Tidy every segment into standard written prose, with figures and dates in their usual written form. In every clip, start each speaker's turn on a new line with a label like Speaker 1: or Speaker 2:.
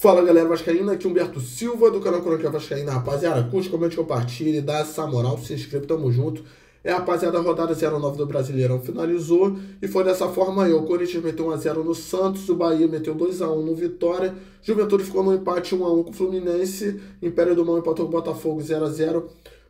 Speaker 1: Fala galera vascaína, aqui Humberto Silva do canal Crônica Vascaína. Rapaziada, curte, comente, compartilhe, dá essa moral, se inscreve, tamo junto. Rapaziada, a rodada 09 do Brasileirão finalizou e foi dessa forma aí. O Corinthians meteu 1-0 no Santos, o Bahia meteu 2-1 no Vitória, Juventude ficou no empate 1-1 com o Fluminense, Império do Mão empatou com o Botafogo 0-0,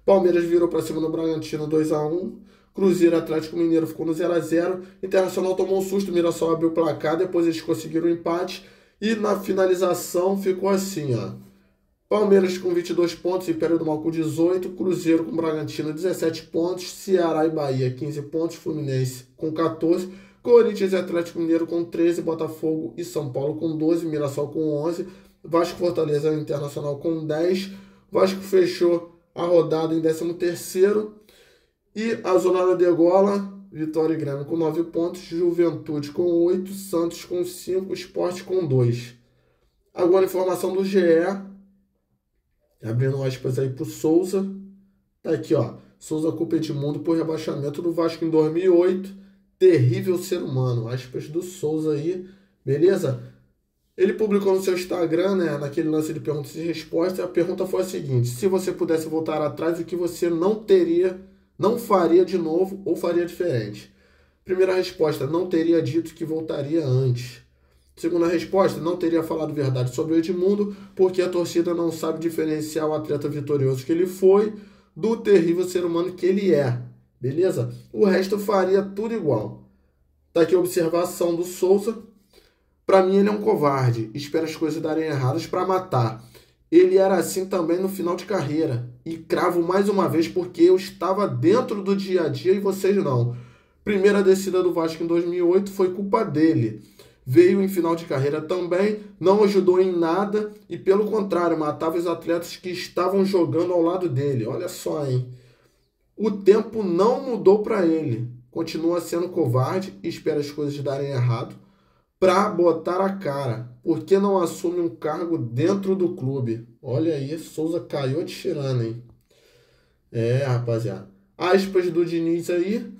Speaker 1: Palmeiras virou pra cima no Bragantino 2-1, Cruzeiro Atlético Mineiro ficou no 0-0, Internacional tomou um susto, Mirassol abriu o placar, depois eles conseguiram o empate. E na finalização ficou assim, ó. Palmeiras com 22 pontos, Império do Mal com 18, Cruzeiro com Bragantino 17 pontos, Ceará e Bahia 15 pontos, Fluminense com 14, Corinthians e Atlético Mineiro com 13, Botafogo e São Paulo com 12, Mirassol com 11, Vasco, Fortaleza e Internacional com 10, Vasco fechou a rodada em 13º e a zona da degola, Vitória e Grêmio com 9 pontos, Juventude com 8, Santos com 5, Sport com 2. Agora informação do GE, abrindo aspas aí pro Souza, tá aqui ó, Souza culpa Edmundo por rebaixamento do Vasco em 2008, terrível ser humano, aspas do Souza aí, beleza? Ele publicou no seu Instagram, né, naquele lance de perguntas e respostas, a pergunta foi a seguinte: se você pudesse voltar atrás, o que você não faria de novo ou faria diferente? Primeira resposta, não teria dito que voltaria antes. Segunda resposta, não teria falado verdade sobre o Edmundo, porque a torcida não sabe diferenciar o atleta vitorioso que ele foi do terrível ser humano que ele é. Beleza? O resto eu faria tudo igual. Tá aqui a observação do Souza. Para mim ele é um covarde, espera as coisas darem erradas para matar. Ele era assim também no final de carreira. E cravo mais uma vez porque eu estava dentro do dia a dia e vocês não. Primeira descida do Vasco em 2008 foi culpa dele. Veio em final de carreira também, não ajudou em nada e pelo contrário, matava os atletas que estavam jogando ao lado dele. Olha só, hein? O tempo não mudou para ele. Continua sendo covarde e espera as coisas darem errado para botar a cara. Por que não assume um cargo dentro do clube? Olha aí, Souza caiu atirando, hein? Rapaziada. Aspas do Diniz aí.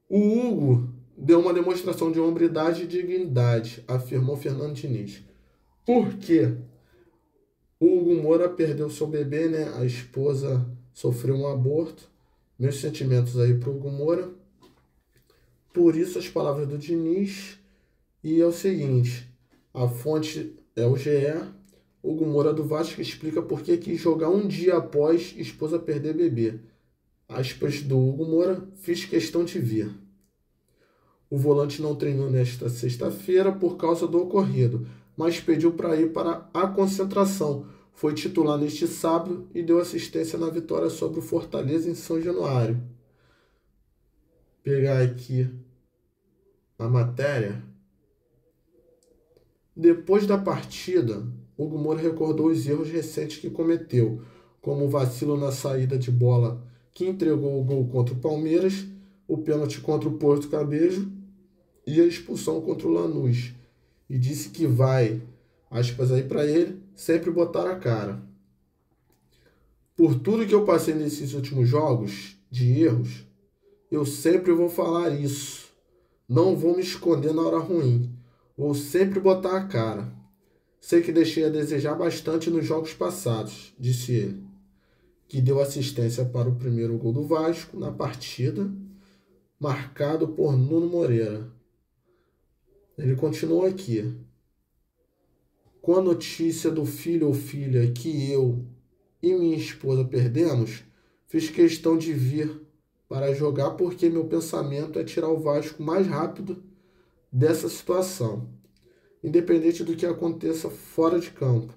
Speaker 1: O Hugo deu uma demonstração de hombridade e dignidade, afirmou Fernando Diniz. Por quê? O Hugo Moura perdeu seu bebê, né? A esposa sofreu um aborto. Meus sentimentos aí pro Hugo Moura. Por isso as palavras do Diniz. E é o seguinte, a fonte é o GE, Hugo Moura do Vasco explica por que quis jogar um dia após esposa perder bebê. Aspas do Hugo Moura, fiz questão de vir. O volante não treinou nesta sexta-feira por causa do ocorrido, mas pediu para ir para a concentração. Foi titular neste sábado e deu assistência na vitória sobre o Fortaleza em São Januário. Vou pegar aqui a matéria. Depois da partida, Hugo Moura recordou os erros recentes que cometeu, como o vacilo na saída de bola que entregou o gol contra o Palmeiras, o pênalti contra o Porto Cabejo e a expulsão contra o Lanús. E disse que vai, aspas aí para ele, sempre botar a cara. Por tudo que eu passei nesses últimos jogos de erros, eu sempre vou falar isso. Não vou me esconder na hora ruim. Vou sempre botar a cara. Sei que deixei a desejar bastante nos jogos passados, disse ele, que deu assistência para o primeiro gol do Vasco na partida, marcado por Nuno Moreira. Ele continuou aqui. Com a notícia do filho ou filha que eu e minha esposa perdemos, fiz questão de vir para jogar porque meu pensamento é tirar o Vasco mais rápido dessa situação, independente do que aconteça fora de campo.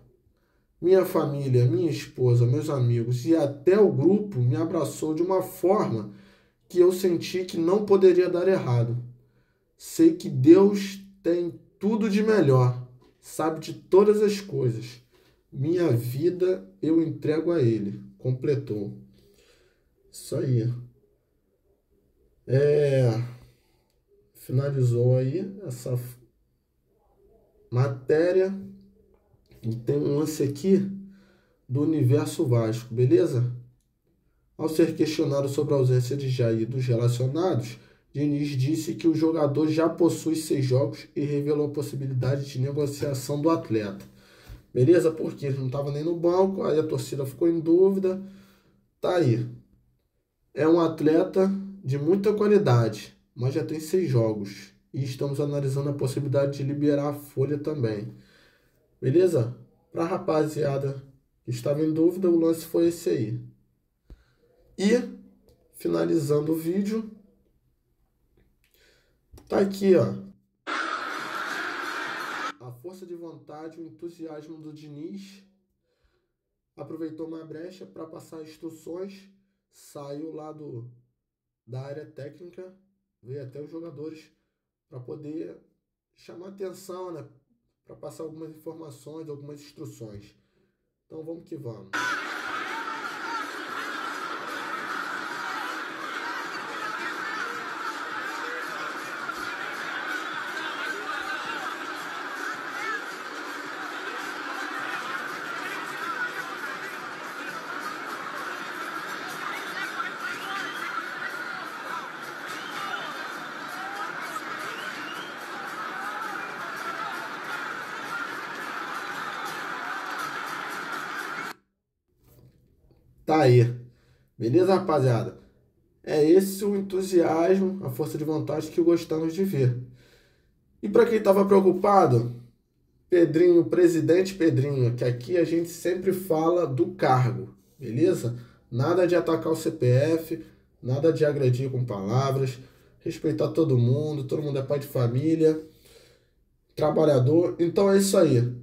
Speaker 1: Minha família, minha esposa, meus amigos e até o grupo me abraçou de uma forma que eu senti que não poderia dar errado. Sei que Deus tem tudo de melhor, sabe de todas as coisas. Minha vida eu entrego a Ele, completou. Isso aí. Finalizou aí essa matéria. E tem um lance aqui do Universo Vasco, beleza? Ao ser questionado sobre a ausência de Jair dos relacionados, Diniz disse que o jogador já possui 6 jogos e revelou a possibilidade de negociação do atleta. beleza? Porque ele não estava nem no banco, aí a torcida ficou em dúvida. Tá aí. É um atleta de muita qualidade, mas já tem 6 jogos. E estamos analisando a possibilidade de liberar a folha também. Beleza? Pra rapaziada que estava em dúvida, o lance foi esse aí. E, finalizando o vídeo, tá aqui, ó. A força de vontade, o entusiasmo do Diniz. Aproveitou uma brecha para passar instruções. Saiu lá da área técnica, veio até os jogadores para poder chamar atenção, né? Para passar algumas informações, algumas instruções. Então vamos que vamos. Tá aí. Beleza, rapaziada? É esse o entusiasmo, a força de vontade que gostamos de ver. E para quem estava preocupado, Pedrinho, presidente Pedrinho, que aqui a gente sempre fala do cargo, beleza? Nada de atacar o CPF, nada de agredir com palavras, respeitar todo mundo é pai de família, trabalhador. Então é isso aí.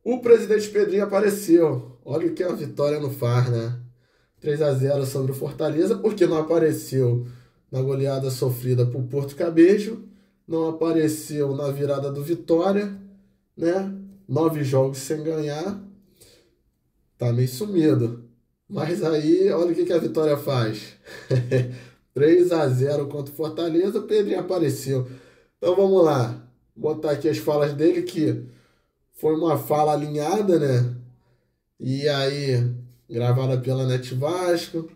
Speaker 1: O presidente Pedrinho apareceu. Olha o que a vitória não faz, né? 3-0 sobre o Fortaleza, porque não apareceu na goleada sofrida por Porto Cabejo, não apareceu na virada do Vitória, né? 9 jogos sem ganhar, tá meio sumido. Mas aí, olha o que a Vitória faz. 3-0 contra o Fortaleza, o Pedrinho apareceu. Então vamos lá, botar aqui as falas dele, que foi uma fala alinhada, né? E aí, gravada pela Net Vasco,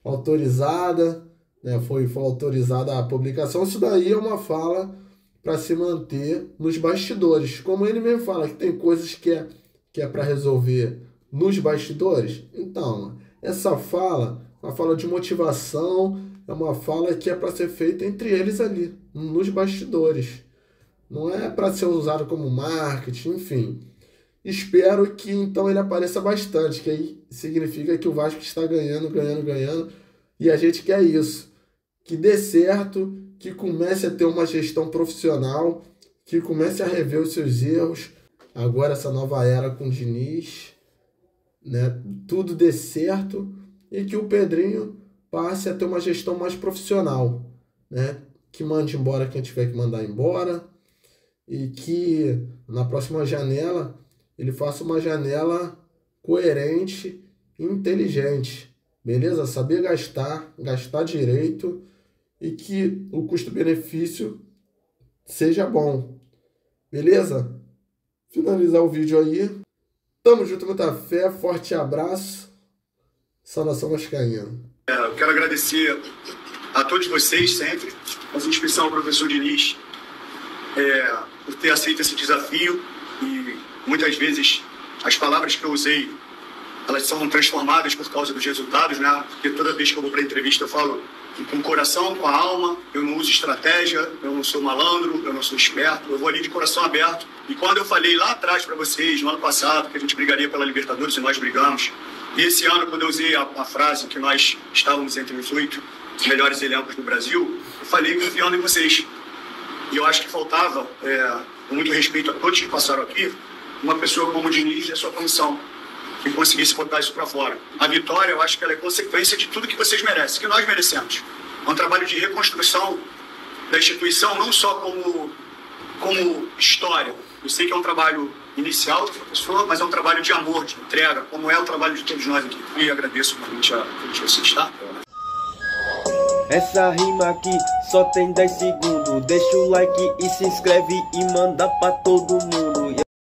Speaker 1: autorizada, né? Foi autorizada a publicação. Isso daí é uma fala para se manter nos bastidores. Como ele mesmo fala, que tem coisas que é para resolver nos bastidores. Então, essa fala é uma fala de motivação, é uma fala que é para ser feita entre eles ali, nos bastidores. Não é para ser usado como marketing, enfim. Espero que então ele apareça bastante, que aí significa que o Vasco está ganhando. E a gente quer isso. Que dê certo, que comece a ter uma gestão profissional, que comece a rever os seus erros. Agora essa nova era com o Diniz, né? Tudo dê certo e que o Pedrinho passe a ter uma gestão mais profissional, né? Que mande embora quem tiver que mandar embora e que na próxima janela ele faça uma janela coerente e inteligente, beleza? Saber gastar direito e que o custo-benefício seja bom, beleza? Finalizar o vídeo aí. Tamo junto, muita fé, forte abraço. Saudação vascaína.
Speaker 2: Eu quero agradecer a todos vocês sempre, mas em especial ao professor Diniz, por ter aceito esse desafio. E muitas vezes as palavras que eu usei, elas são transformadas por causa dos resultados, né? Porque toda vez que eu vou para entrevista eu falo com o coração, com a alma, eu não uso estratégia, eu não sou malandro, eu não sou esperto, eu vou ali de coração aberto. E quando eu falei lá atrás para vocês, no ano passado, que a gente brigaria pela Libertadores, e nós brigamos, e esse ano, quando eu usei a frase que nós estávamos entre os 8 melhores elencos do Brasil, eu falei confiando em vocês. E eu acho que faltava, com muito respeito a todos que passaram aqui, uma pessoa como o Diniz e a sua comissão, que conseguisse botar isso para fora. A vitória, eu acho que ela é consequência de tudo que vocês merecem, que nós merecemos. É um trabalho de reconstrução da instituição, não só como história. Eu sei que é um trabalho inicial do professor, mas é um trabalho de amor, de entrega, como é o trabalho de todos nós aqui. E agradeço por vocês, tá?
Speaker 3: Essa rima aqui só tem 10 segundos. Deixa o like e se inscreve e manda pra todo mundo.